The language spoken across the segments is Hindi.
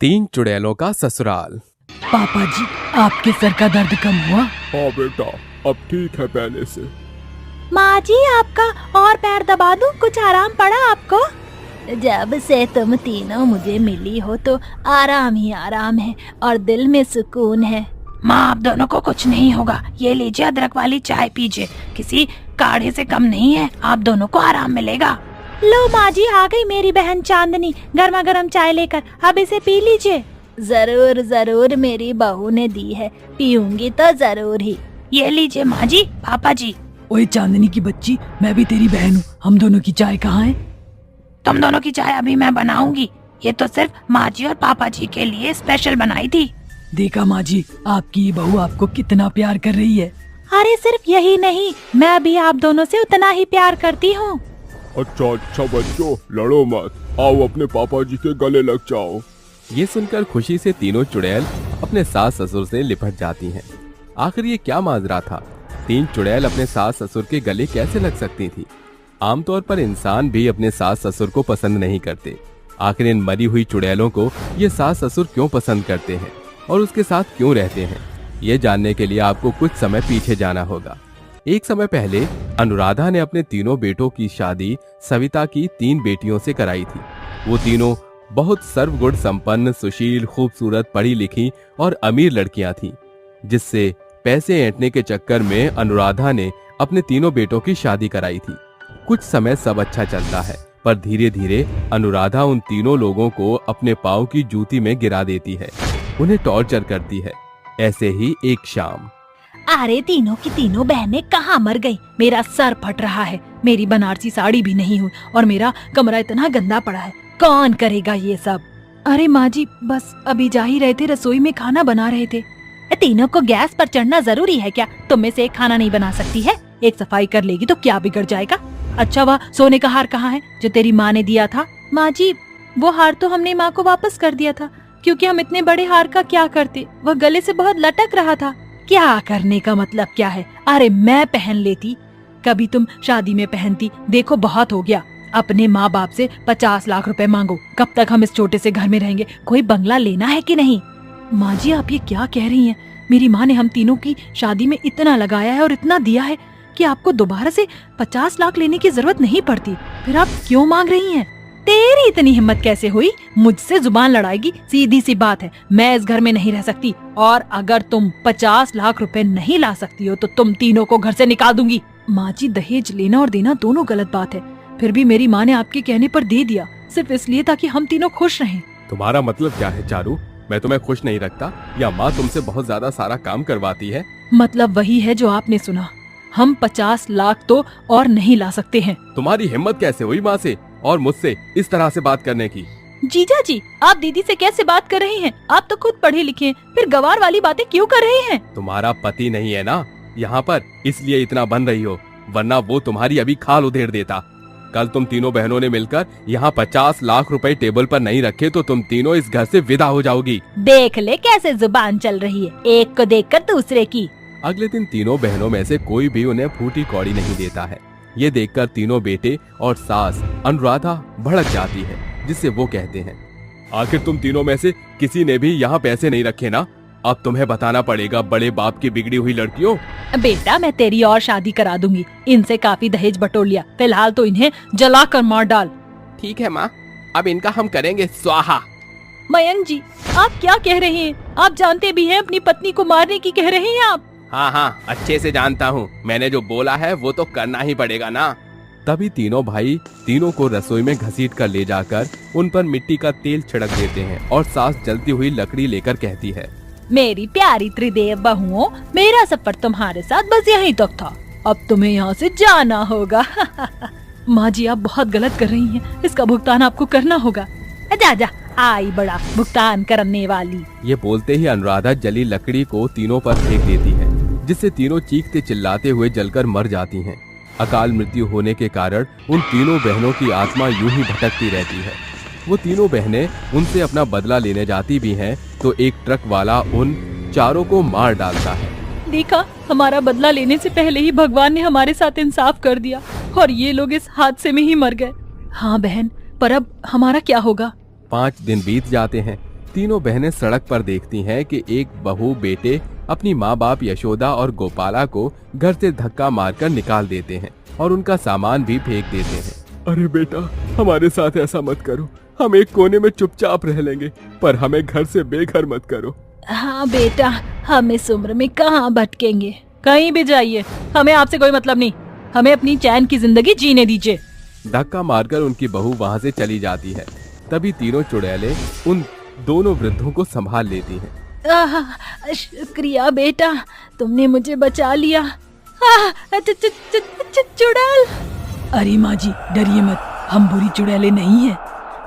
तीन चुड़ैलों का ससुराल। पापा जी, आपके सर का दर्द कम हुआ? हाँ बेटा, अब ठीक है पहले से। माँ जी, आपका और पैर दबा दूं? कुछ आराम पड़ा आपको? जब से तुम तीनों मुझे मिली हो तो आराम ही आराम है और दिल में सुकून है। माँ, आप दोनों को कुछ नहीं होगा। ये लीजिए, अदरक वाली चाय पीजिए, किसी काढ़े से कम नहीं है। आप दोनों को आराम मिलेगा। लो माँ जी, आ गई मेरी बहन चांदनी गर्मा गर्म चाय लेकर। अब इसे पी लीजिए। जरूर जरूर, मेरी बहू ने दी है, पीऊंगी तो जरूर ही। ये लीजिए माँ जी, पापा जी। ओए चांदनी की बच्ची, मैं भी तेरी बहन हूँ। हम दोनों की चाय कहाँ है? तुम दोनों की चाय अभी मैं बनाऊंगी। ये तो सिर्फ माँ जी और पापा जी के लिए स्पेशल बनाई थी। देखा माँ जी, आपकी ये बहू आपको कितना प्यार कर रही है। अरे सिर्फ यही नहीं, मैं भी आप दोनों से उतना ही प्यार करती हूँ। अच्छा बच्चों, लड़ो मत, आओ अपने पापा जी के गले लग जाओ। ये सुनकर खुशी से तीनों चुड़ैल अपने सास ससुर से लिपट जाती हैं। आखिर ये क्या माजरा था? तीन चुड़ैल अपने सास ससुर के गले कैसे लग सकती थी? आमतौर पर इंसान भी अपने सास ससुर को पसंद नहीं करते। आखिर इन मरी हुई चुड़ैलों को ये सास ससुर क्यों पसंद करते हैं और उसके साथ क्यों रहते हैं? ये जानने के लिए आपको कुछ समय पीछे जाना होगा। एक समय पहले अनुराधा ने अपने तीनों बेटों की शादी सविता की तीन बेटियों से कराई थी। वो तीनों बहुत सर्वगुण संपन्न, सुशील, खूबसूरत, पढ़ी लिखी और अमीर लड़कियां थीं, जिससे पैसे ऐंठने के चक्कर में अनुराधा ने अपने तीनों बेटों की शादी कराई थी। कुछ समय सब अच्छा चलता है, पर धीरे धीरे अनुराधा उन तीनों लोगों को अपने पांव की जूती में गिरा देती है, उन्हें टॉर्चर करती है। ऐसे ही एक शाम, अरे तीनों की तीनों बहनें कहाँ मर गई? मेरा सर फट रहा है, मेरी बनारसी साड़ी भी नहीं हुई और मेरा कमरा इतना गंदा पड़ा है। कौन करेगा ये सब? अरे माँ जी, बस अभी जा ही रहे थे, रसोई में खाना बना रहे थे। तीनों को गैस पर चढ़ना जरूरी है क्या? तुम में से एक खाना नहीं बना सकती है? एक सफाई कर लेगी तो क्या बिगड़ जाएगा? अच्छा, वह सोने का हार कहाँ है जो तेरी माँ ने दिया था? माँ जी, वो हार तो हमने माँ को वापस कर दिया था, क्योंकि हम इतने बड़े हार का क्या करते, वह गले से बहुत लटक रहा था। क्या करने का मतलब क्या है? अरे मैं पहन लेती, कभी तुम शादी में पहनती। देखो बहुत हो गया, अपने माँ बाप से 50 लाख रुपए मांगो। कब तक हम इस छोटे से घर में रहेंगे? कोई बंगला लेना है कि नहीं? माँ जी, आप ये क्या कह रही हैं? मेरी माँ ने हम तीनों की शादी में इतना लगाया है और इतना दिया है कि आपको दोबारा से 50 लाख लेने की जरूरत नहीं पड़ती। फिर आप क्यों मांग रही हैं? तेरी इतनी हिम्मत कैसे हुई? मुझसे जुबान लड़ाएगी? सीधी सी बात है, मैं इस घर में नहीं रह सकती, और अगर तुम 50 लाख रुपए नहीं ला सकती हो तो तुम तीनों को घर से निकाल दूंगी। माँ जी, दहेज लेना और देना दोनों गलत बात है। फिर भी मेरी माँ ने आपके कहने पर दे दिया, सिर्फ इसलिए ताकि हम तीनों खुश रहें। तुम्हारा मतलब क्या है चारू? मैं तुम्हें खुश नहीं रखता या माँ तुमसे बहुत ज्यादा सारा काम करवाती है? मतलब वही है जो आपने सुना। हम 50 लाख तो और नहीं ला सकते हैं। तुम्हारी हिम्मत कैसे हुई माँ से और मुझसे इस तरह से बात करने की? जीजा जी, आप दीदी से कैसे बात कर रहे हैं? आप तो खुद पढ़े लिखे हैं, फिर गवार वाली बातें क्यों कर रहे हैं? तुम्हारा पति नहीं है ना यहाँ पर, इसलिए इतना बन रही हो, वरना वो तुम्हारी अभी खाल उधेड़ देता। कल तुम तीनों बहनों ने मिलकर यहाँ 50 लाख रुपए टेबल पर नहीं रखे तो तुम तीनों इस घर से विदा हो जाओगी। देख ले कैसे जुबान चल रही है, एक को देखकर दूसरे की। अगले दिन तीनों बहनों में से कोई भी उन्हें फूटी कौड़ी नहीं देता है। ये देखकर तीनों बेटे और सास अनुराधा भड़क जाती है, जिससे वो कहते हैं, आखिर तुम तीनों में से किसी ने भी यहाँ पैसे नहीं रखे ना? अब तुम्हें बताना पड़ेगा, बड़े बाप की बिगड़ी हुई लड़कियों। बेटा, मैं तेरी और शादी करा दूंगी। इनसे काफी दहेज बटोर लिया, फिलहाल तो इन्हें जला कर मार डाल। ठीक है माँ, अब इनका हम करेंगे स्वाहा। मयंक जी, आप क्या कह रहे हैं? आप जानते भी हैं अपनी पत्नी को मारने की कह रहे हैं आप? हाँ, अच्छे से जानता हूँ। मैंने जो बोला है वो तो करना ही पड़ेगा ना। तभी तीनों भाई तीनों को रसोई में घसीट कर ले जाकर उन पर मिट्टी का तेल छिड़क देते हैं और सास जलती हुई लकड़ी लेकर कहती है, मेरी प्यारी त्रिदेव बहुओं, मेरा सफर तुम्हारे साथ बस यहीं तक था, अब तुम्हें यहाँ से जाना होगा। माँ जी, आप बहुत गलत कर रही हैं, इसका भुगतान आपको करना होगा। जा जा, आई बड़ा भुगतान करने वाली। ये बोलते ही अनुराधा जली लकड़ी को तीनों पर फेंक देती है, जिससे तीनों चीखते चिल्लाते हुए जलकर मर जाती हैं। अकाल मृत्यु होने के कारण उन तीनों बहनों की आत्मा यूं ही भटकती रहती है। वो तीनों बहनें उनसे अपना बदला लेने जाती भी हैं, तो एक ट्रक वाला उन चारों को मार डालता है। देखा, हमारा बदला लेने से पहले ही भगवान ने हमारे साथ इंसाफ कर दिया और ये लोग इस हादसे में ही मर गए। हाँ बहन, पर अब हमारा क्या होगा? 5 दिन बीत जाते हैं। तीनों बहनें सड़क पर देखती हैं कि एक बहू बेटे अपनी माँ बाप यशोदा और गोपाला को घर से धक्का मारकर निकाल देते हैं और उनका सामान भी फेंक देते हैं। अरे बेटा, हमारे साथ ऐसा मत करो। हम एक कोने में चुपचाप रह लेंगे, पर हमें घर से बेघर मत करो। हाँ बेटा, हम इस उम्र में कहाँ भटकेंगे। कहीं भी जाइए, हमें आपसे कोई मतलब नहीं। हमें अपनी चैन की जिंदगी जीने दीजिए। धक्का मारकर उनकी बहू वहाँ से चली जाती है। तभी तीनों चुड़ैलें उन दोनों वृद्धों को संभाल लेती हैं। शुक्रिया बेटा, तुमने मुझे बचा लिया। चुड़ैल। अरे माँ जी, डरिए मत, हम बुरी चुड़ैलें नहीं हैं।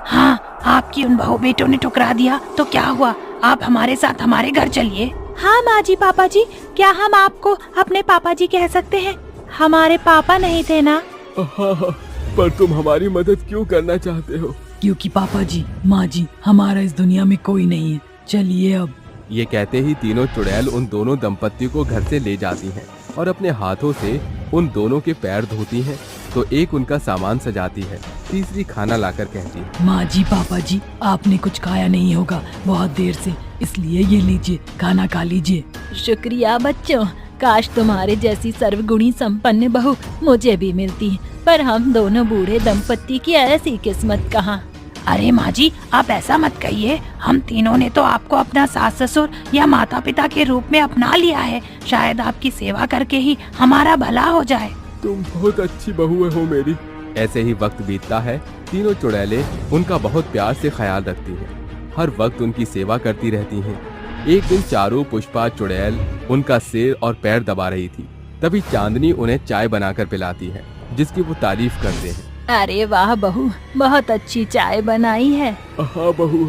हाँ, आपकी उन बहू बेटों ने ठुकरा दिया तो क्या हुआ? आप हमारे साथ हमारे घर चलिए। हाँ माँ जी, पापा जी, क्या हम आपको अपने पापा जी कह सकते हैं? हमारे पापा नहीं थे ना? हाँ, पर तुम हमारी मदद क्यों करना चाहते हो? क्योंकि पापा जी, माँ जी, हमारा इस दुनिया में कोई नहीं है। चलिए अब। ये कहते ही तीनों चुड़ैल उन दोनों दंपत्ति को घर से ले जाती हैं और अपने हाथों से उन दोनों के पैर धोती हैं। तो एक उनका सामान सजाती है, तीसरी खाना लाकर कहती है, माँ जी, पापा जी, आपने कुछ खाया नहीं होगा बहुत देर से, इसलिए ये लीजिए, खाना खा लीजिए। शुक्रिया बच्चों, काश तुम्हारे जैसी सर्वगुणी संपन्न बहू मुझे भी मिलती, पर हम दोनों बूढ़े दंपत्ति की ऐसी किस्मत कहाँ। अरे माँ जी, आप ऐसा मत कहिए। हम तीनों ने तो आपको अपना सास ससुर या माता पिता के रूप में अपना लिया है। शायद आपकी सेवा करके ही हमारा भला हो जाए। तुम बहुत अच्छी बहू हो मेरी। ऐसे ही वक्त बीतता है। तीनों चुड़ैलें उनका बहुत प्यार से ख्याल रखती हैं, हर वक्त उनकी सेवा करती रहती हैं। एक दिन चारू, पुष्पा, चुड़ैल उनका सिर और पैर दबा रही थी। तभी चांदनी उन्हें चाय बनाकर पिलाती है, जिसकी वो तारीफ करते हैं। अरे वाह बहू, बहुत अच्छी चाय बनाई है। हाँ बहू,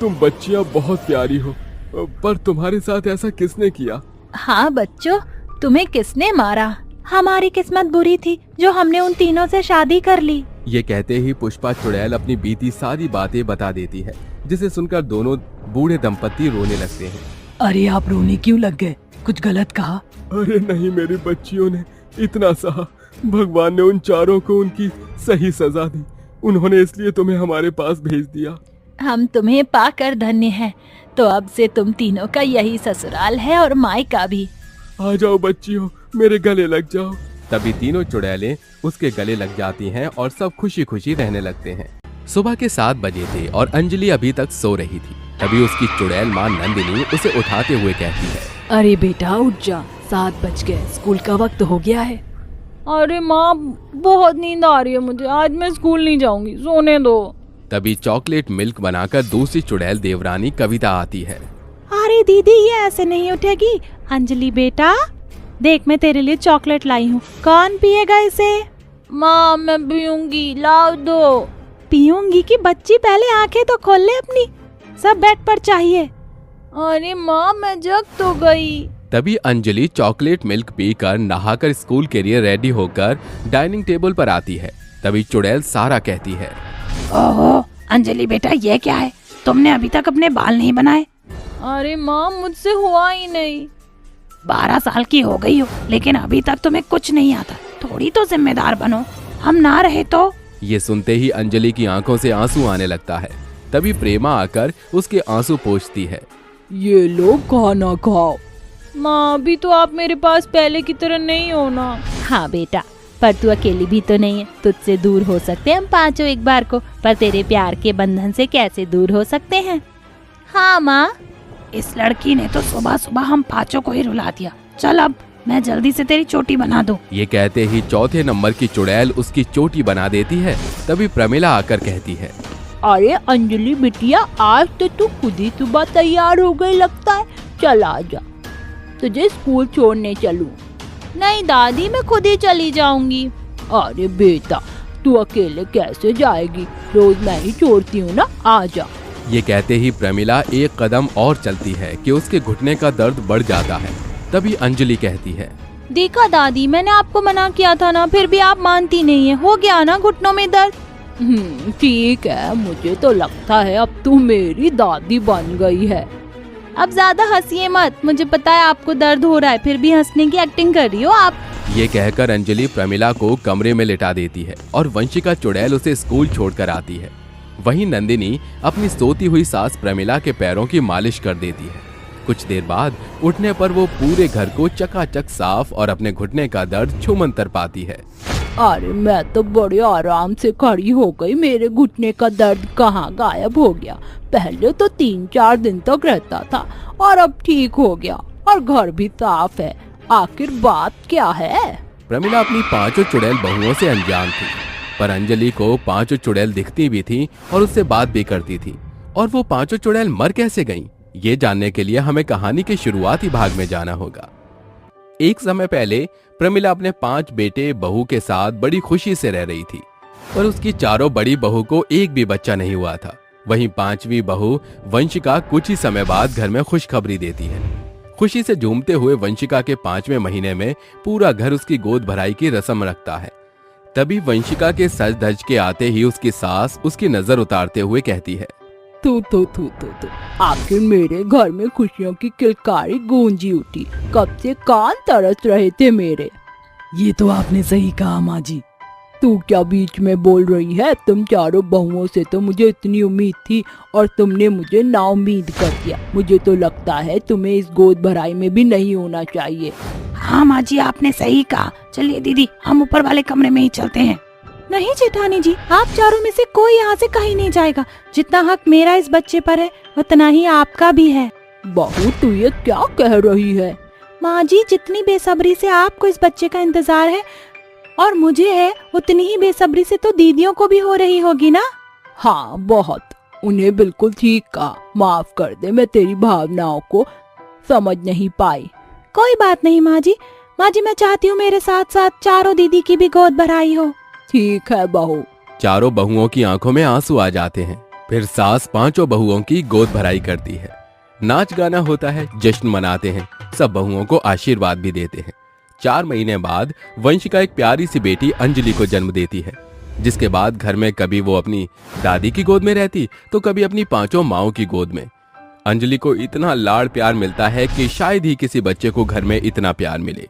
तुम बच्चियाँ बहुत प्यारी हो, पर तुम्हारे साथ ऐसा किसने किया? हाँ बच्चों, तुम्हें किसने मारा? हमारी किस्मत बुरी थी जो हमने उन तीनों से शादी कर ली। ये कहते ही पुष्पा चुड़ैल अपनी बीती सारी बातें बता देती है, जिसे सुनकर दोनों बूढ़े दंपत्ति रोने लगते हैं। अरे आप रोने क्यों लग गए? कुछ गलत कहा? अरे नहीं, मेरी बच्चियों ने इतना सहा। भगवान ने उन चारों को उनकी सही सजा दी। उन्होंने इसलिए तुम्हें हमारे पास भेज दिया। हम तुम्हें पाकर धन्य हैं। तो अब से तुम तीनों का यही ससुराल है और मायका भी। आ जाओ बच्चियों, मेरे गले लग जाओ। तभी तीनों चुड़ैलें उसके गले लग जाती हैं और सब खुशी खुशी रहने लगते हैं। सुबह के 7 बजे थे और अंजलि अभी तक सो रही थी। तभी उसकी चुड़ैल माँ नंदिनी उसे उठाते हुए कहती है, अरे बेटा उठ जा, 7 बज गए, स्कूल का वक्त हो गया है। अरे माँ, बहुत नींद आ रही है मुझे, आज मैं स्कूल नहीं जाऊंगी, सोने दो। तभी चॉकलेट मिल्क बनाकर दूसरी चुड़ैल देवरानी कविता आती है। अरे दीदी, ये ऐसे नहीं उठेगी। अंजलि बेटा, देख मैं तेरे लिए चॉकलेट लाई हूँ, कौन पिएगा इसे? माँ मैं पीऊंगी, लाओ दो। पीऊंगी कि बच्ची, पहले आंखें तो खोल ले अपनी, सब बेड पर चाहिए। अरे माँ मैं जग तो गई। तभी अंजलि चॉकलेट मिल्क पीकर नहाकर स्कूल के लिए रेडी होकर डाइनिंग टेबल पर आती है। तभी चुड़ैल सारा कहती है, ओहो अंजलि बेटा, ये क्या है? तुमने अभी तक अपने बाल नहीं बनाए? अरे माँ, मुझसे हुआ ही नहीं। 12 साल की हो गई हो, लेकिन अभी तक तुम्हें कुछ नहीं आता। थोड़ी तो जिम्मेदार बनो, हम ना रहे तो। ये सुनते ही अंजलि की आंखों से आंसू आने लगता है। तभी प्रेमा आकर उसके आंसू पोंछती है। ये लो खाना खाओ। माँ, अभी तो आप मेरे पास पहले की तरह नहीं हो ना। हाँ बेटा, पर तू अकेली भी तो नहीं है। तुझसे दूर हो सकते हम पांचों एक बार को, पर तेरे प्यार के बंधन से कैसे दूर हो सकते हैं? हाँ माँ। इस लड़की ने तो सुबह सुबह हम पांचों को ही रुला दिया। चल अब मैं जल्दी से तेरी चोटी बना दूं। ये कहते ही चौथे नंबर की चुड़ैल उसकी चोटी बना देती है। तभी प्रमिला आकर कहती है, अरे अंजलि बिटिया, आज तो तू खुद ही सुबह तैयार हो गई लगता है। चल आ जा, तुझे स्कूल छोड़ने चलूं। नहीं दादी, मैं खुद ही चली जाऊंगी। अरे बेटा, तू अकेले कैसे जाएगी? रोज मैं ही छोड़ती हूँ ना, आ जा। ये कहते ही प्रमिला एक कदम और चलती है कि उसके घुटने का दर्द बढ़ जाता है। तभी अंजलि कहती है, देखा दादी, मैंने आपको मना किया था ना, फिर भी आप मानती नहीं है। हो गया ना घुटनों में दर्द? ठीक है, मुझे तो लगता है अब तू मेरी दादी बन गई है। अब ज्यादा हंसिए मत, मुझे पता है आपको दर्द हो रहा है, फिर भी हंसने की एक्टिंग कर रही हो आप। ये कहकर अंजलि प्रमिला को कमरे में लिटा देती है और वंशिका चुड़ैल उसे स्कूल छोड़कर आती है। वहीं नंदिनी अपनी सोती हुई सास प्रमिला के पैरों की मालिश कर देती है। कुछ देर बाद उठने पर वो पूरे घर को चकाचक साफ और अपने घुटने का दर्द छूमंतर पाती है। अरे मैं तो बड़े आराम से खड़ी हो गई, मेरे घुटने का दर्द कहाँ गायब हो गया। पहले तो 3-4 दिन तक रहता था और अब ठीक हो गया और घर भी साफ है। आखिर बात क्या है? प्रमिला अपनी 5 चुड़ैल बहुओं से अनजान थी, पर अंजलि को 5 चुड़ैल दिखती भी थी और उससे बात भी करती थी। और वो 5 चुड़ैल मर कैसे गईं? ये जानने के लिए हमें कहानी के शुरुआती भाग में जाना होगा। एक समय पहले प्रमिला अपने 5 बेटे बहू के साथ बड़ी खुशी से रह रही थी, पर उसकी चारों बड़ी बहू को एक भी बच्चा नहीं हुआ था। वहीं 5वीं बहू वंशिका कुछ ही समय बाद घर में खुशखबरी देती है। खुशी से झूमते हुए वंशिका के 5वें महीने में पूरा घर उसकी गोद भराई की रस्म रखता है। तभी वंशिका के सज धज के आते ही उसकी सास उसकी नजर उतारते हुए कहती है, तू आखिर मेरे घर में खुशियों की किलकारी गूंजी उठी। कब से कान तरस रहे थे मेरे। ये तो आपने सही कहा माँ जी। तू क्या बीच में बोल रही है? तुम चारों बहुओं से तो मुझे इतनी उम्मीद थी और तुमने मुझे नाउम्मीद कर दिया। मुझे तो लगता है तुम्हें इस गोद भराई में भी नहीं होना चाहिए। हाँ माँ जी, आपने सही कहा। चलिए दीदी, हम ऊपर वाले कमरे में ही चलते हैं। नहीं जेठानी जी, आप चारों में से कोई यहाँ से कहीं नहीं जाएगा। जितना हक मेरा इस बच्चे पर है उतना ही आपका भी है। बहू तू ये क्या कह रही है? माँ जी, जितनी बेसब्री से आपको इस बच्चे का इंतजार है और मुझे है, उतनी ही बेसब्री से तो दीदियों को भी हो रही होगी ना। हाँ बहुत। उन्हें बिल्कुल ठीक कहा। माफ कर दे, मैं तेरी भावनाओं को समझ नहीं पाई। कोई बात नहीं माँ जी। माँ जी, मैं चाहती हूँ मेरे साथ साथ चारों दीदी की भी गोद भराई हो। ठीक है बहू। चारों बहुओं की आंखों में आंसू आ जाते हैं। फिर सास 5 बहुओं की गोद भराई करती है। नाच गाना होता है, जश्न मनाते हैं, सब बहुओं को आशीर्वाद भी देते हैं। 4 महीने बाद वंशिका एक प्यारी सी बेटी अंजलि को जन्म देती है, जिसके बाद घर में कभी वो अपनी दादी की गोद में रहती तो कभी अपनी 5 माओं की गोद में। अंजलि को इतना लाड़ प्यार मिलता है कि शायद ही किसी बच्चे को घर में इतना प्यार मिले।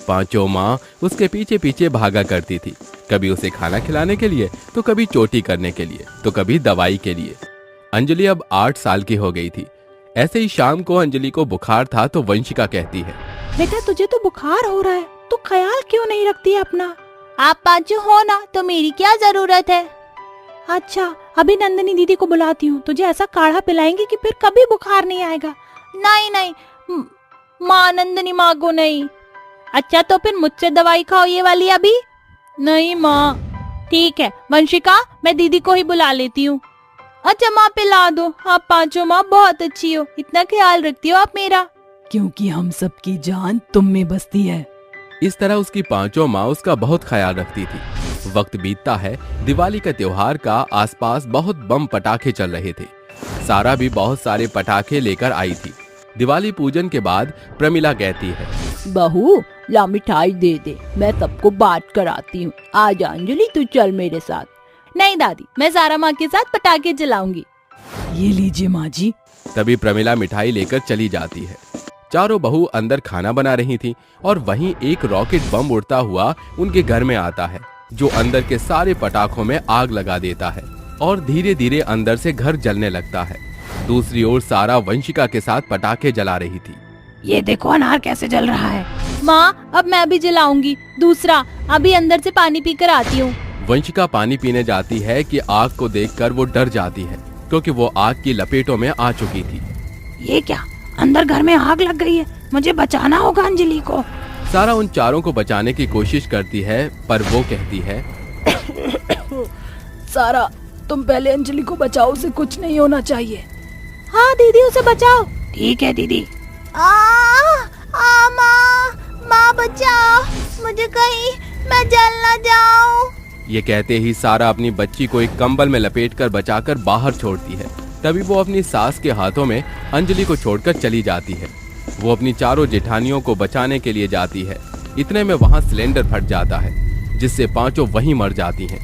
5 माँ उसके पीछे पीछे भागा करती थी, कभी उसे खाना खिलाने के लिए, तो कभी चोटी करने के लिए, तो कभी दवाई के लिए। अंजलि अब 8 साल की हो गई थी। ऐसे ही शाम को अंजलि को बुखार था तो वंशिका कहती है, बेटा तुझे तो बुखार हो रहा है, तो ख्याल क्यों नहीं रखती है अपना? आप 5 हो ना, तो मेरी क्या जरूरत है? अच्छा, अभी नंदिनी दीदी को बुलाती हूँ, तुझे ऐसा काढ़ा पिलाएंगी कि फिर कभी बुखार नहीं आएगा। नहीं माँ, नंदिनी माँ को नहीं। अच्छा तो फिर मुझसे दवाई खाओ ये वाली अभी। नहीं माँ। ठीक है वंशिका, मैं दीदी को ही बुला लेती हूँ। अच्छा माँ पिला दो। आप 5 माँ बहुत अच्छी हो, इतना ख्याल रखती हो आप मेरा। क्योंकि हम सबकी जान तुम में बसती है। इस तरह उसकी 5 माँ उसका बहुत ख्याल रखती थी। वक्त बीतता है, दिवाली का त्योहार का आसपास बहुत बम पटाखे चल रहे थे। सारा भी बहुत सारे पटाखे लेकर आई थी। दिवाली पूजन के बाद प्रमिला कहती है, बहू ला मिठाई दे दे, मैं सबको बांट कर आती हूँ। आज अंजलि तू चल मेरे साथ। नहीं दादी, मैं सारा माँ के साथ पटाखे जलाऊंगी। ये लीजिए माँ जी। तभी प्रमिला मिठाई लेकर चली जाती है। चारों बहू अंदर खाना बना रही थी और वहीं एक रॉकेट बम उड़ता हुआ उनके घर में आता है, जो अंदर के सारे पटाखों में आग लगा देता है और धीरे धीरे अंदर से घर जलने लगता है। दूसरी ओर सारा वंशिका के साथ पटाखे जला रही थी। ये देखो अनार कैसे जल रहा है। माँ अब मैं भी जलाऊंगी दूसरा, अभी अंदर से पानी पीकर आती हूँ। वंशिका पानी पीने जाती है कि आग को देखकर वो डर जाती है, क्योंकि वो आग की लपेटों में आ चुकी थी। ये क्या, अंदर घर में आग लग गई है, मुझे बचाना होगा अंजलि को। सारा उन चारों को बचाने की कोशिश करती है, पर वो कहती है, सारा तुम पहले अंजलि को बचाओ, उसे कुछ नहीं होना चाहिए। हाँ दीदी उसे बचाओ। ठीक है दीदी। माँ बचाओ मुझे, कहीं मैं जल ना जाऊं। ये कहते ही सारा अपनी बच्ची को एक कंबल में लपेटकर बचाकर बाहर छोड़ती है। तभी वो अपनी सास के हाथों में अंजलि को छोड़कर चली जाती है। वो अपनी चारों जेठानियों को बचाने के लिए जाती है। इतने में वहां सिलेंडर फट जाता है, जिससे 5 वहीं मर जाती हैं।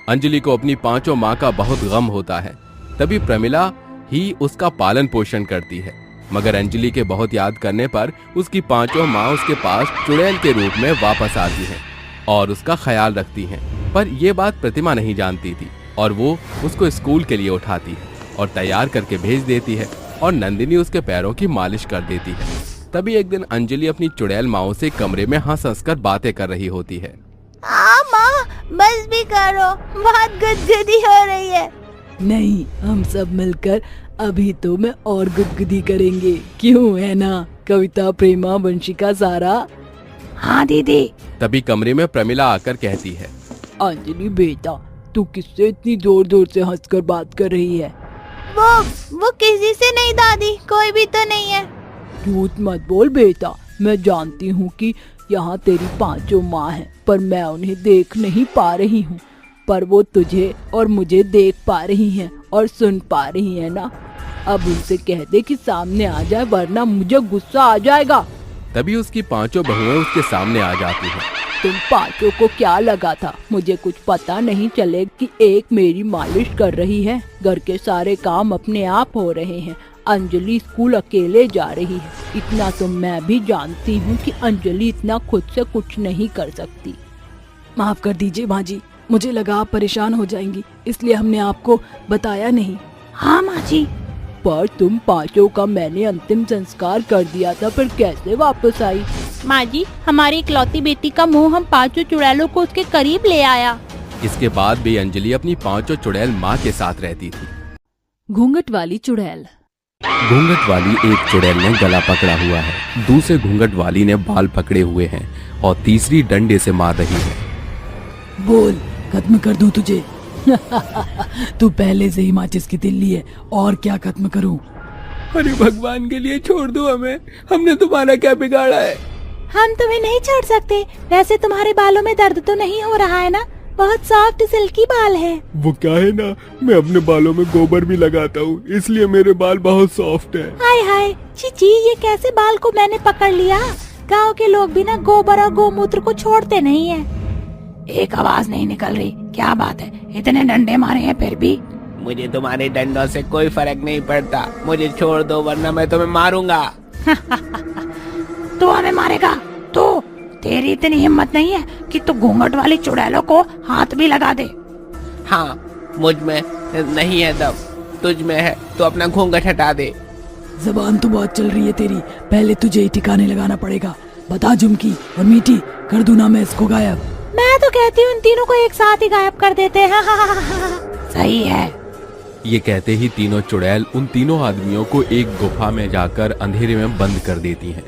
अंजलि को अपनी 5 माँ का बहुत गम होता है। तभी प्रमिला ही उसका पालन पोषण करती है, मगर अंजलि के बहुत याद करने पर उसकी 5 माँ उसके पास चुड़ैल के रूप में वापस आती हैं और उसका ख्याल रखती हैं। पर यह बात प्रतिमा नहीं जानती थी और वो उसको स्कूल के लिए उठाती है और तैयार करके भेज देती है और नंदिनी उसके पैरों की मालिश कर देती है। तभी एक दिन अंजलि अपनी चुड़ैल माओ से कमरे में हंस हंस कर बातें कर रही होती है। माँ बस भी करो, बहुत गुदगुदी हो रही है। नहीं, हम सब मिलकर अभी तो मैं और गुदगुदी करेंगे, क्यों है ना कविता, प्रेमा, वंशिका, सारा? हाँ दीदी। तभी कमरे में प्रमिला आकर कहती है, अंजलि बेटा, तू किससे इतनी जोर जोर से हंसकर बात कर रही है? वो किसी से नहीं दादी, कोई भी तो नहीं है। झूठ मत बोल बेटा, मैं जानती हूँ कि यहाँ तेरी 5 माँ हैं, पर मैं उन्हें देख नहीं पा रही हूँ, पर वो तुझे और मुझे देख पा रही हैं और सुन पा रही है ना। अब उनसे कह दे कि सामने आ जाए, वरना मुझे गुस्सा आ जाएगा। तभी उसकी 5 बहुएं उसके सामने आ जाती हैं। तुम 5 को क्या लगा था, मुझे कुछ पता नहीं चले कि एक मेरी मालिश कर रही है, घर के सारे काम अपने आप हो रहे हैं, अंजलि स्कूल अकेले जा रही है। इतना तो मैं भी जानती हूँ कि अंजलि इतना खुद से कुछ नहीं कर सकती। माफ कर दीजिए माँ जी, मुझे लगा आप परेशान हो जाएंगी, इसलिए हमने आपको बताया नहीं। हाँ माँ जी। पर तुम 5 का मैंने अंतिम संस्कार कर दिया था, फिर कैसे वापस आई? माँ जी, हमारी इकलौती बेटी का मुंह हम 5 चुड़ैलों को उसके करीब ले आया। इसके बाद भी अंजलि अपनी 5 चुड़ैल माँ के साथ रहती थी। घूंघट वाली चुड़ैल। घूंघट वाली एक चुड़ैल ने गला पकड़ा हुआ है, दूसरे घूंघट वाली ने बाल पकड़े हुए हैं और तीसरी डंडे से मार रही है। बोल, खत्म कर दूं तुझे? तू पहले से ही माचिस की तिल्ली है, और क्या खत्म करूं? अरे भगवान के लिए छोड़ दो हमें, हमने तुम्हारा क्या बिगाड़ा है? हम तुम्हें नहीं छोड़ सकते। वैसे तुम्हारे बालों में दर्द तो नहीं हो रहा है ना? बहुत सॉफ्ट सिल्की बाल है। वो क्या है ना, मैं अपने बालों में गोबर भी लगाता हूँ, इसलिए मेरे बाल बहुत सॉफ्ट है। हाय हाय, चीची, ये कैसे बाल को मैंने पकड़ लिया? गांव के लोग भी ना गोबर और गोमूत्र को छोड़ते नहीं है। एक आवाज नहीं निकल रही, क्या बात है? इतने डंडे मारे हैं फिर भी? मुझे तुम्हारे डंडों से कोई फर्क नहीं पड़ता, मुझे छोड़ दो वरना मैं तुम्हें मारूंगा। तू हमें मारेगा? तू, तेरी इतनी हिम्मत नहीं है कि तू घूंघट वाली चुड़ैलों को हाथ भी लगा दे? हाँ, मुझ में नहीं है दम, तुझ में है, तो अपना घूंघट हटा दे। जबान तो बहुत चल रही है तेरी, पहले तुझे ही ठिकाने लगाना पड़ेगा। बता झुमकी और मीठी, कर दूं ना मैं इसको गायब? मैं तो कहती हूँ इन तीनों को एक साथ ही गायब कर देते हैं। सही है। ये कहते ही तीनों चुड़ैल उन तीनों आदमियों को एक गुफा में जाकर अंधेरे में बंद कर देती हैं।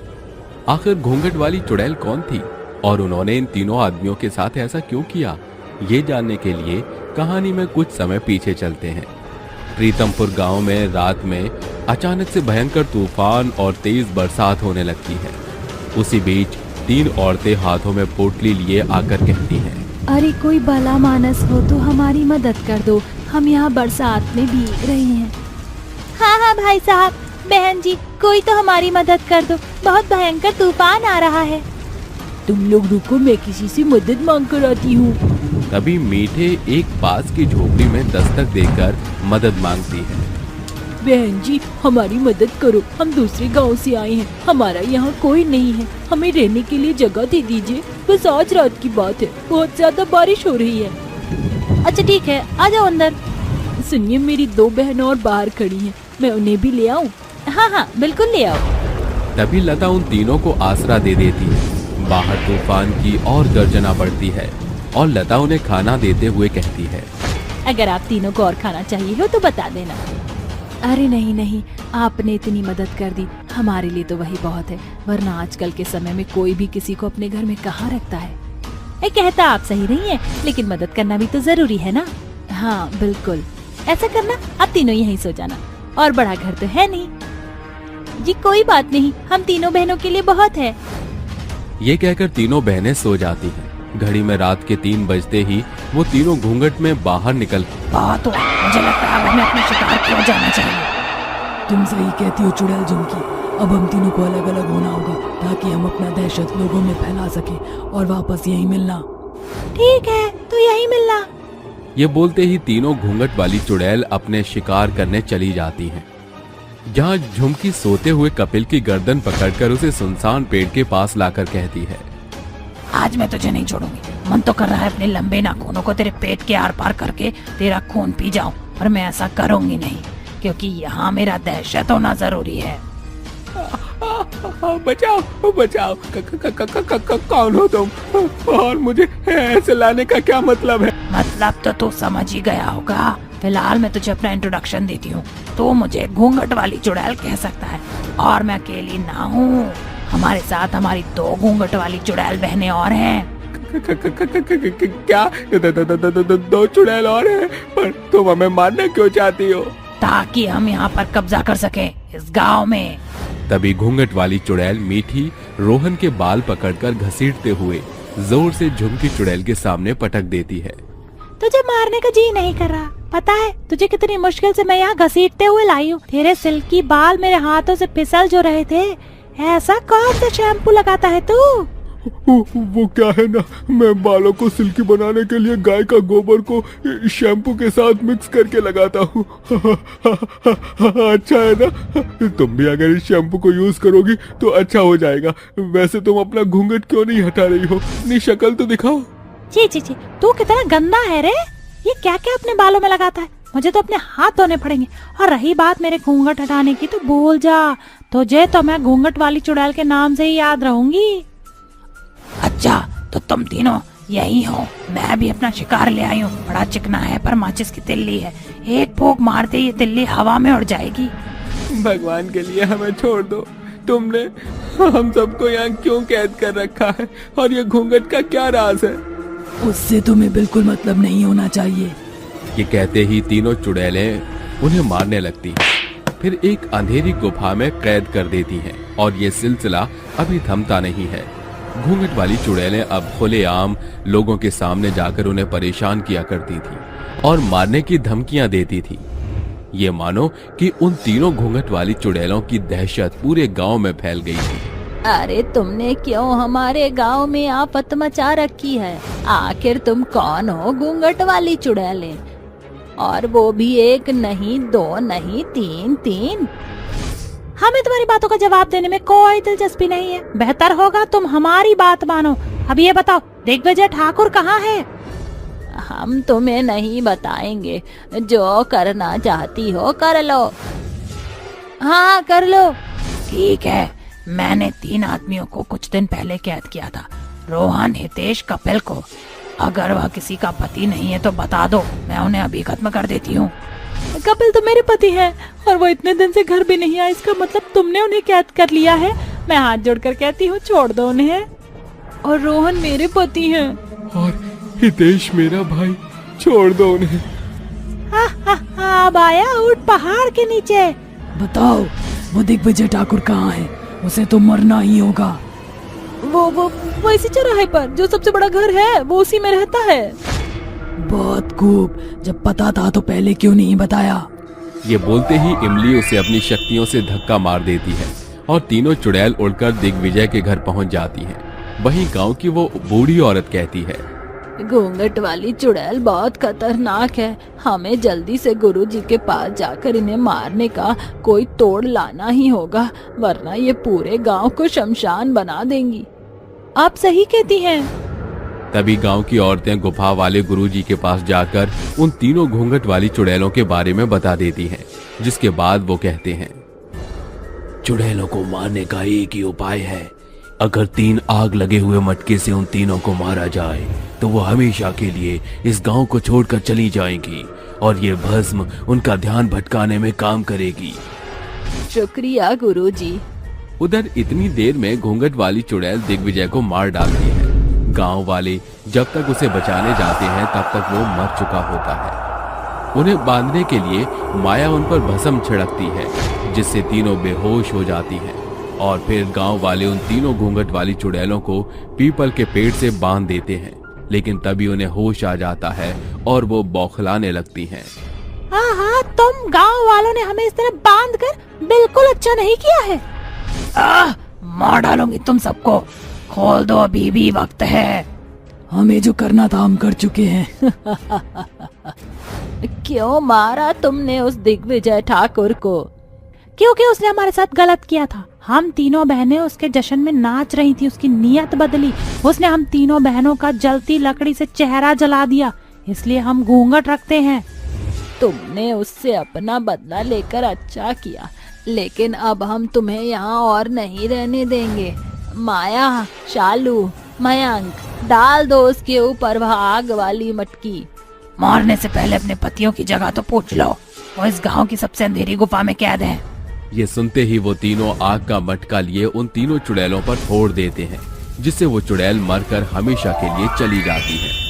आखिर घूंघट वाली चुड़ैल कौन थी और उन्होंने इन तीनों आदमियों के साथ ऐसा क्यों किया, ये जानने के लिए कहानी में कुछ समय पीछे चलते हैं। प्रीतमपुर गांव में रात में अचानक से भयंकर तूफान और तेज बरसात होने लगती है। उसी बीच 3 औरतें हाथों में पोटली लिए आकर कहती हैं, अरे कोई भला मानस हो तो हमारी मदद कर दो, हम यहाँ बरसात में भीग रहे हैं। हाँ हाँ भाई साहब, बहन जी, कोई तो हमारी मदद कर दो, बहुत भयंकर तूफान आ रहा है। तुम लोग रुको, मैं किसी से मदद मांग कर आती हूँ। तभी मीठे एक पास की झोपड़ी में दस्तक देकर मदद मांगती है। बहन जी, हमारी मदद करो, हम दूसरे गांव से आए हैं, हमारा यहाँ कोई नहीं है, हमें रहने के लिए जगह दे दीजिए। बस आज रात की बात है, बहुत ज्यादा बारिश हो रही है। अच्छा ठीक है, आ जाओ अंदर। सुनिए, मेरी 2 बहनें और बाहर खड़ी हैं, मैं उन्हें भी ले आऊं? हाँ हाँ बिल्कुल ले आओ। तभी लता उन तीनों को आसरा दे देती है। बाहर तूफान की और गर्जना बढ़ती है और लता उन्हें खाना देते हुए कहती है, अगर आप तीनों को और खाना चाहिए हो तो बता देना। अरे नहीं नहीं, आपने इतनी मदद कर दी, हमारे लिए तो वही बहुत है, वरना आजकल के समय में कोई भी किसी को अपने घर में कहाँ रखता है। कहता आप सही नहीं है, लेकिन मदद करना भी तो जरूरी है ना। हाँ बिल्कुल, ऐसा करना, आप तीनों यहीं सो जाना, और बड़ा घर तो है नहीं। जी कोई बात नहीं, हम तीनों बहनों के लिए बहुत है। ये कहकर तीनों बहनें सो जाती हैं। घड़ी में रात के 3 बजते ही वो तीनों घूंघट में बाहर निकल। बहुत हुआ, मुझे लगता है हमें अपने शिकार की ओर जाना चाहिए। तुम सही कहती हो चुड़ैल झुमकी, अब हम तीनों को अलग अलग होना होगा ताकि हम अपना दहशत लोगों में फैला सके और वापस यहीं मिलना। ठीक है, तो यहीं मिलना। ये बोलते ही तीनों घूंघट वाली चुड़ैल अपने शिकार करने चली जाती हैं। जहाँ झुमकी सोते हुए कपिल की गर्दन पकड़कर उसे सुनसान पेड़ के पास लाकर कहती है, आज मैं तुझे नहीं छोड़ूंगी, मन तो कर रहा है अपने लंबे नाखूनों को तेरे पेट के आर पार करके तेरा खून पी जाऊं, पर मैं ऐसा करूंगी नहीं, क्योंकि यहाँ मेरा दहशत होना जरूरी है। बचाओ बचाओ, कौन हो तुम और मुझे ऐसे लाने का क्या मतलब है? मतलब तो तू समझ ही गया होगा। फिलहाल मैं तुझे अपना इंट्रोडक्शन देती हूँ। तो मुझे घूंघट वाली चुड़ैल कह सकता है, और मैं अकेली ना हूँ, हमारे साथ हमारी 2 घूंघट वाली चुड़ैल बहनें और हैं। क्या 2 चुड़ैल और हैं? पर तुम हमें मारना क्यों चाहती हो? ताकि हम यहाँ पर कब्जा कर सकें इस गांव में। तभी घूंघट वाली चुड़ैल मीठी रोहन के बाल पकड़कर घसीटते हुए जोर से झुमकी चुड़ैल के सामने पटक देती है। तुझे मारने का जी नहीं कर रहा, पता है तुझे कितनी मुश्किल से मैं यहाँ घसीटते हुए लाई हूँ। तेरे सिल्की बाल मेरे हाथों से फिसल जो रहे थे। ऐसा कौन सा शैम्पू लगाता है तू? वो क्या है ना, मैं बालों को सिल्की बनाने के लिए गाय का गोबर को शैम्पू के साथ मिक्स करके लगाता हूँ। अच्छा है ना, तुम भी अगर इस शैम्पू को यूज करोगी तो अच्छा हो जाएगा। वैसे तुम अपना घूंघट क्यों नहीं हटा रही हो? अपनी शक्ल तो दिखाओ। छी छी छी, तू कितना गंदा है रे। ये क्या क्या अपने बालों में लगाता है? मुझे तो अपने हाथ धोने पड़ेंगे। और रही बात मेरे घूंघट हटाने की, तो भूल जा, तुझे तो मैं घूंघट वाली चुड़ैल के नाम से ही याद रहूंगी। अच्छा, तो तुम तीनों यही हो। मैं भी अपना शिकार ले आई हूँ। बड़ा चिकना है, पर माचिस की तिल्ली है। एक फूंक मारते ये तिल्ली हवा में उड़ जाएगी। भगवान के लिए हमें छोड़ दो। तुमने हम सबको यहाँ क्यों कैद कर रखा है? और ये घूंघट का क्या राज है? उससे तुम्हें बिल्कुल मतलब नहीं होना चाहिए। ये कहते ही तीनों चुड़ैलें उन्हें मारने लगती हैं। फिर एक अंधेरी गुफा में कैद कर देती हैं, और ये सिलसिला अभी थमता नहीं है। घूंघट वाली चुड़ैलें अब खुलेआम लोगों के सामने जाकर उन्हें परेशान किया करती थी और मारने की धमकियां देती थी। ये मानो कि उन तीनों घूंघट वाली चुड़ैलों की दहशत पूरे गांव में फैल गई थी। अरे तुमने क्यों हमारे गांव में आफत मचा रखी है? आखिर तुम कौन हो घूंघट वाली चुड़ैलें? और वो भी 1 नहीं 2 नहीं 3। हमें तुम्हारी बातों का जवाब देने में कोई दिलचस्पी नहीं है। बेहतर होगा तुम हमारी बात मानो। अब ये बताओ, दिग्विजय ठाकुर कहाँ है? हम तुम्हें नहीं बताएंगे। जो करना चाहती हो कर लो। हाँ कर लो। ठीक है, मैंने 3 आदमियों को कुछ दिन पहले कैद किया था। रोहन, हितेश, कपिल को। अगर वह किसी का पति नहीं है तो बता दो, मैं उन्हें अभी खत्म कर देती हूँ। कपिल तो मेरे पति हैं, और वो इतने दिन से घर भी नहीं आए। इसका मतलब तुमने उन्हें कैद कर लिया है। मैं हाथ जोड़कर कहती हूँ, छोड़ दो उन्हें। और रोहन मेरे पति हैं। और हितेश मेरा भाई, छोड़ दो उन्हें। अब आया ऊंट पहाड़ के नीचे। बताओ, वो दिग्विजय ठाकुर कहाँ है? उसे तो मरना ही होगा। वो इसी चौराहे पर जो सबसे बड़ा घर है, वो उसी में रहता है। बहुत खूब, जब पता था तो पहले क्यों नहीं बताया? ये बोलते ही इमली उसे अपनी शक्तियों से धक्का मार देती है और तीनों चुड़ैल उड़कर दिग्विजय के घर पहुंच जाती हैं। वहीं गांव की वो बूढ़ी औरत कहती है, घूंघट वाली चुड़ैल बहुत खतरनाक है। हमें जल्दी से गुरुजी के पास जाकर इन्हें मारने का कोई तोड़ लाना ही होगा, वरना ये पूरे गांव को शमशान बना देंगी। आप सही कहती हैं। तभी गांव की औरतें गुफा वाले गुरुजी के पास जाकर उन तीनों घूंघट वाली चुड़ैलों के बारे में बता देती हैं, जिसके बाद वो कहते हैं, चुड़ैलों को मारने का एक ही उपाय है। अगर 3 आग लगे हुए मटके से उन तीनों को मारा जाए तो वो हमेशा के लिए इस गांव को छोड़कर चली जाएंगी, और ये भस्म उनका ध्यान भटकाने में काम करेगी। शुक्रिया गुरुजी। उधर इतनी देर में घूंघट वाली चुड़ैल दिग्विजय को मार डालती है। गांव वाले जब तक उसे बचाने जाते हैं तब तक वो मर चुका होता है। उन्हें बांधने के लिए माया उन पर भस्म छिड़कती है, जिससे तीनों बेहोश हो जाती हैं। और फिर गांव वाले उन तीनों घूंघट वाली चुड़ैलों को पीपल के पेड़ से बांध देते हैं, लेकिन तभी उन्हें होश आ जाता है और वो बौखलाने लगती हैं। हाँ, तुम गांव वालों ने हमें इस तरह बांध कर बिल्कुल अच्छा नहीं किया है। मार डालूंगी तुम सबको। खोल दो, अभी भी वक्त है। हमें जो करना था हम कर चुके हैं। क्यों मारा तुमने उस दिग्विजय ठाकुर को? क्योंकि उसने हमारे साथ गलत किया था। हम तीनों बहनें उसके जश्न में नाच रही थी, उसकी नीयत बदली। उसने हम तीनों बहनों का जलती लकड़ी से चेहरा जला दिया, इसलिए हम घूंघट रखते हैं। तुमने उससे अपना बदला लेकर अच्छा किया, लेकिन अब हम तुम्हें यहाँ और नहीं रहने देंगे। माया, शालू, मयंक, डाल दो उसके ऊपर वह आग वाली मटकी। मरने से पहले अपने पतियों की जगह तो पूछ लो। वो इस गांव की सबसे अंधेरी गुफा में कैद है। ये सुनते ही वो तीनों आग का मटका लिए उन तीनों चुड़ैलों पर फोड़ देते हैं, जिससे वो चुड़ैल मरकर हमेशा के लिए चली जाती है।